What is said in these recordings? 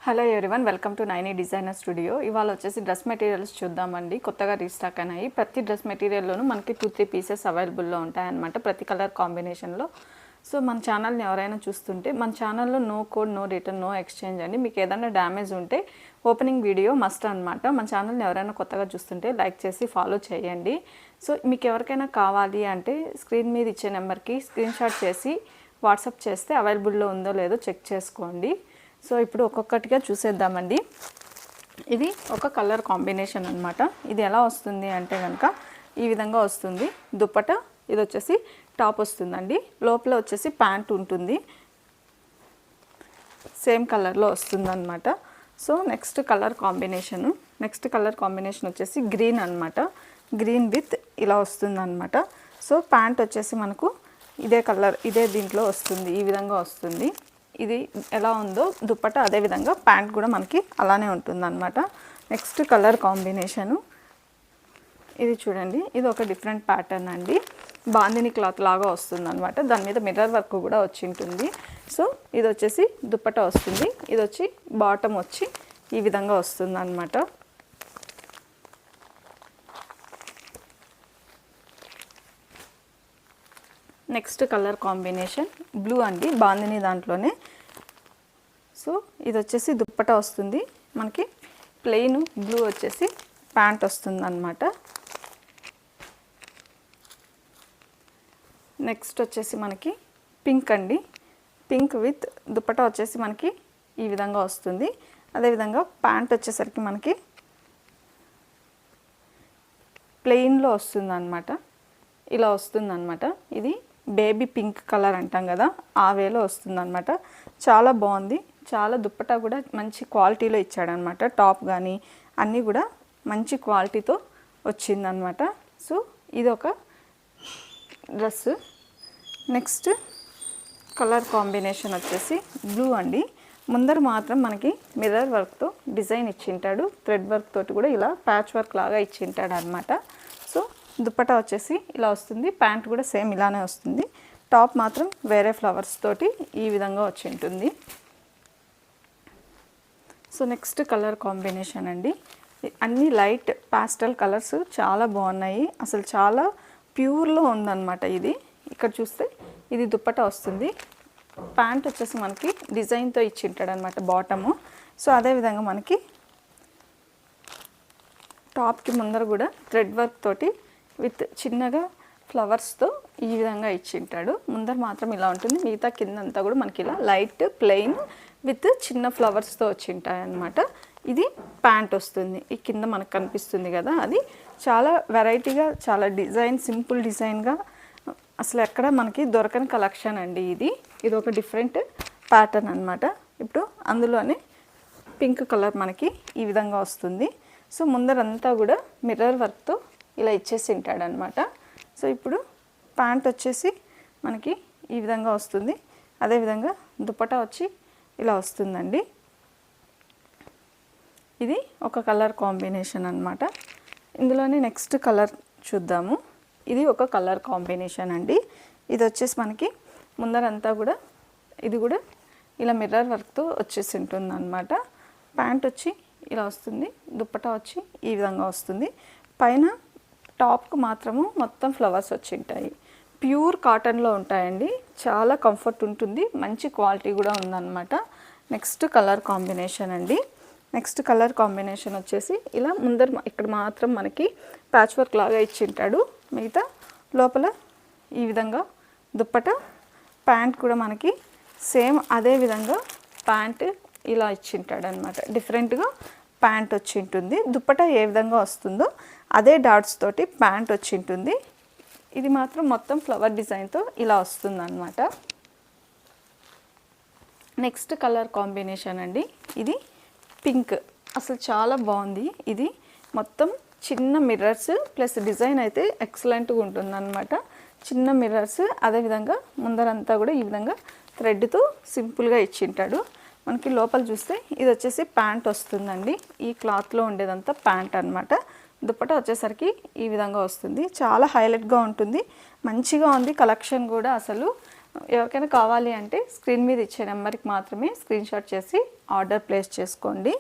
Hello everyone, welcome to Naini designer studio. ఇవాళ వచ్చేసి dress materials చూద్దామండి. కొత్తగా రీస్టాక్ అయినాయి. ప్రతి డ్రెస్ మెటీరియల్లోనూ మనకి 2-3 పీసెస్ అవైలబుల్లో ఉంటాయన్నమాట, ప్రతి కలర్ కాంబినేషన్లో. సో మన ఛానల్ని ఎవరైనా చూస్తుంటే, మన ఛానల్లో no COD, no return, no exchange అండి. మీకు ఏదైనా డ్యామేజ్ ఉంటే ఓపెనింగ్ వీడియో మస్ట్ అనమాట. మన ఛానల్ని ఎవరైనా కొత్తగా చూస్తుంటే లైక్ చేసి ఫాలో చేయండి. సో మీకు ఎవరికైనా కావాలి అంటే స్క్రీన్ మీద ఇచ్చే నెంబర్కి స్క్రీన్ షాట్ చేసి వాట్సాప్ చేస్తే అవైలబుల్లో ఉందో లేదో చెక్ చేసుకోండి. సో ఇప్పుడు ఒక్కొక్కటిగా చూసేద్దామండి. ఇది ఒక కలర్ కాంబినేషన్ అనమాట. ఇది ఎలా వస్తుంది అంటే కనుక ఈ విధంగా వస్తుంది. దుప్పట ఇది వచ్చేసి టాప్ వస్తుందండి, లోపల వచ్చేసి ప్యాంట్ ఉంటుంది, సేమ్ కలర్లో వస్తుంది అనమాట. సో నెక్స్ట్ కలర్ కాంబినేషన్ వచ్చేసి గ్రీన్ అనమాట. గ్రీన్ విత్ ఇలా వస్తుంది అనమాట. సో ప్యాంట్ వచ్చేసి మనకు ఇదే కలర్, ఇదే దీంట్లో వస్తుంది, ఈ విధంగా వస్తుంది. ఇది ఎలా ఉందో దుప్పట అదే విధంగా ప్యాంట్ కూడా మనకి అలానే ఉంటుందన్నమాట. నెక్స్ట్ కలర్ కాంబినేషను ఇది చూడండి. ఇది ఒక డిఫరెంట్ ప్యాటర్న్ అండి. బాందిని క్లాత్ లాగా వస్తుంది అనమాట. దాని మీద మిర్రర్ వర్క్ కూడా వచ్చి ఉంటుంది. సో ఇది వచ్చేసి దుప్పట వస్తుంది, ఇది వచ్చి బాటమ్ వచ్చి ఈ విధంగా వస్తుంది అనమాట. నెక్స్ట్ కలర్ కాంబినేషన్ బ్లూ అండి, బాందిని దాంట్లోనే. సో ఇది వచ్చేసి దుప్పట వస్తుంది మనకి, ప్లెయిన్ బ్లూ వచ్చేసి ప్యాంట్ వస్తుంది అనమాట. నెక్స్ట్ వచ్చేసి మనకి పింక్ అండి. పింక్ విత్ దుప్పట వచ్చేసి మనకి ఈ విధంగా వస్తుంది. అదేవిధంగా ప్యాంట్ వచ్చేసరికి మనకి ప్లెయిన్లో వస్తుంది అనమాట, ఇలా వస్తుంది అనమాట. ఇది బేబీ పింక్ కలర్ అంటాం కదా, ఆ వేలో వస్తుంది అనమాట. చాలా బాగుంది. చాలా దుప్పటా కూడా మంచి క్వాలిటీలో ఇచ్చాడనమాట. టాప్ కానీ అన్నీ కూడా మంచి క్వాలిటీతో వచ్చిందనమాట. సో ఇది ఒక డ్రెస్. నెక్స్ట్ కలర్ కాంబినేషన్ వచ్చేసి బ్లూ అండి. ముందర మాత్రం మనకి మిర్రర్ వర్క్తో డిజైన్ ఇచ్చింటాడు, థ్రెడ్ వర్క్ తోటి కూడా ఇలా ప్యాచ్ వర్క్ లాగా ఇచ్చింటాడు అనమాట. సో దుప్పటా వచ్చేసి ఇలా వస్తుంది, ప్యాంట్ కూడా సేమ్ ఇలానే వస్తుంది. టాప్ మాత్రం వేరే ఫ్లవర్స్ తోటి ఈ విధంగా వచ్చి ఉంటుంది. సో నెక్స్ట్ కలర్ కాంబినేషన్ అండి. అన్ని లైట్ పాస్టల్ కలర్స్ చాలా బాగున్నాయి, అసలు చాలా ప్యూర్లో ఉందన్నమాట. ఇది ఇక్కడ చూస్తే ఇది దుప్పటా వస్తుంది, ప్యాంట్ వచ్చేసి మనకి డిజైన్తో ఇచ్చింటాడు అనమాట బాటము. సో అదేవిధంగా మనకి టాప్కి ముందర కూడా థ్రెడ్ వర్క్ తోటి విత్ చిన్నగా ఫ్లవర్స్తో ఈ విధంగా ఇచ్చింటాడు. ముందర మాత్రం ఇలా ఉంటుంది, మిగతా కిందంతా కూడా మనకి ఇలా లైట్ ప్లెయిన్ విత్ చిన్న ఫ్లవర్స్తో వచ్చింటాయి అన్నమాట. ఇది ప్యాంట్ వస్తుంది, ఈ కింద మనకు కనిపిస్తుంది కదా, అది చాలా వెరైటీగా, చాలా డిజైన్, సింపుల్ డిజైన్గా, అసలు ఎక్కడ మనకి దొరకని కలెక్షన్ అండి ఇది. ఇది ఒక డిఫరెంట్ ప్యాటర్న్ అనమాట. ఇప్పుడు అందులోనే పింక్ కలర్ మనకి ఈ విధంగా వస్తుంది. సో ముందరంతా కూడా మిర్రర్ వర్క్తో ఇలా ఇచ్చేసి ఉంటాడు అనమాట. సో ఇప్పుడు ప్యాంట్ వచ్చేసి మనకి ఈ విధంగా వస్తుంది, అదేవిధంగా దుప్పటా వచ్చి ఇలా వస్తుందండి. ఇది ఒక కలర్ కాంబినేషన్ అనమాట. ఇందులోనే నెక్స్ట్ కలర్ చూద్దాము. ఇది ఒక కలర్ కాంబినేషన్ అండి. ఇది వచ్చేసి మనకి ముందరంతా కూడా ఇది కూడా ఇలా మిర్రర్ వర్క్తో వచ్చేసి ఉంటుంది అనమాట. ప్యాంట్ వచ్చి ఇలా వస్తుంది, దుప్పటా వచ్చి ఈ విధంగా వస్తుంది. పైన టాప్కి మాత్రము మొత్తం ఫ్లవర్స్ వచ్చి ఉంటాయి. ప్యూర్ కాటన్లో ఉంటాయండి, చాలా కంఫర్ట్ ఉంటుంది, మంచి క్వాలిటీ కూడా ఉందన్నమాట. నెక్స్ట్ కలర్ కాంబినేషన్ అండి. నెక్స్ట్ కలర్ కాంబినేషన్ వచ్చేసి ఇలా ముందర ఇక్కడ మాత్రం మనకి ప్యాచ్ వర్క్ లాగా ఇచ్చింటాడు, మిగతా లోపల ఈ విధంగా దుప్పట, ప్యాంట్ కూడా మనకి సేమ్ అదే విధంగా ప్యాంట్ ఇలా ఇచ్చింటాడు అనమాట. డిఫరెంట్గా ప్యాంట్ వచ్చి ఉంటుంది. దుప్పట ఏ విధంగా వస్తుందో అదే డాట్స్ తోటి ప్యాంట్ వచ్చి ఉంటుంది. ఇది మాత్రం మొత్తం ఫ్లవర్ డిజైన్తో ఇలా వస్తుంది అనమాట. నెక్స్ట్ కలర్ కాంబినేషన్ అండి. ఇది పింక్, అసలు చాలా బాగుంది. ఇది మొత్తం చిన్న మిర్రర్స్ ప్లస్ డిజైన్ అయితే ఎక్సలెంట్గా ఉంటుందన్నమాట. చిన్న మిర్రర్స్, అదేవిధంగా ముందరంతా కూడా ఈ విధంగా థ్రెడ్తో సింపుల్గా ఇచ్చింటాడు. మనకి లోపల చూస్తే ఇది వచ్చేసి ప్యాంట్ వస్తుందండి. ఈ క్లాత్లో ఉండేదంతా ప్యాంట్ అనమాట. దుప్పట వచ్చేసరికి ఈ విధంగా వస్తుంది, చాలా హైలైట్గా ఉంటుంది, మంచిగా ఉంది కలెక్షన్ కూడా. అసలు ఎవరికైనా కావాలి అంటే స్క్రీన్ మీద ఇచ్చే నెంబర్కి మాత్రమే స్క్రీన్ షాట్ చేసి ఆర్డర్ ప్లేస్ చేసుకోండి.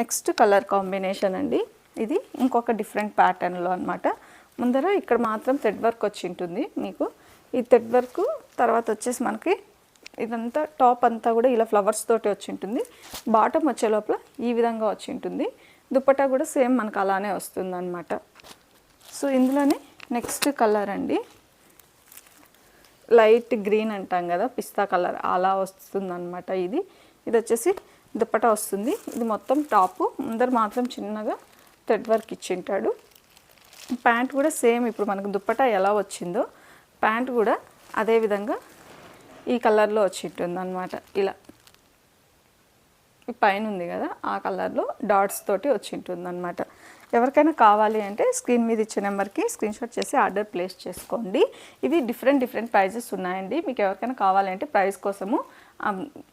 నెక్స్ట్ కలర్ కాంబినేషన్ అండి, ఇది ఇంకొక డిఫరెంట్ ప్యాటర్న్లో అనమాట. ముందర ఇక్కడ మాత్రం థ్రెడ్ వర్క్ వచ్చి ఉంటుంది మీకు. ఈ థ్రెడ్ వర్క్ తర్వాత వచ్చేసి మనకి ఇదంతా టాప్ అంతా కూడా ఇలా ఫ్లవర్స్ తోటి వచ్చి ఉంటుంది. బాటమ్ వచ్చే లోపల ఈ విధంగా వచ్చి ఉంటుంది. దుపట్టా కూడా సేమ్ మనకు అలానే వస్తుంది అనమాట. సో ఇందులోనే నెక్స్ట్ కలర్ అండి, లైట్ గ్రీన్ అంటాం కదా, పిస్తా కలర్ అలా వస్తుంది అనమాట. ఇది వచ్చేసి దుపట్టా వస్తుంది. ఇది మొత్తం టాపు, ముందర మాత్రం చిన్నగా థ్రెడ్ వర్క్ ఇచ్చింటాడు. ప్యాంట్ కూడా సేమ్ ఇప్పుడు మనకు దుపట్టా ఎలా వచ్చిందో ప్యాంట్ కూడా అదే విధంగా ఈ కలర్లో వచ్చి ఉంటుంది అనమాట. ఇలా ఈ పైన ఉంది కదా ఆ కలర్లో డాట్స్ తోటి వచ్చి ఉంటుంది అనమాట. ఎవరికైనా కావాలి అంటే స్క్రీన్ మీద ఇచ్చే నెంబర్కి స్క్రీన్ షాట్ చేసి ఆర్డర్ ప్లేస్ చేసుకోండి. ఇవి డిఫరెంట్ ప్రైజెస్ ఉన్నాయండి. మీకు ఎవరికైనా కావాలంటే ప్రైస్ కోసము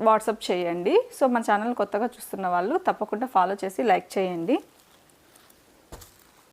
వాట్సాప్ చేయండి. సో మన ఛానల్ కొత్తగా చూస్తున్న వాళ్ళు తప్పకుండా ఫాలో చేసి లైక్ చేయండి.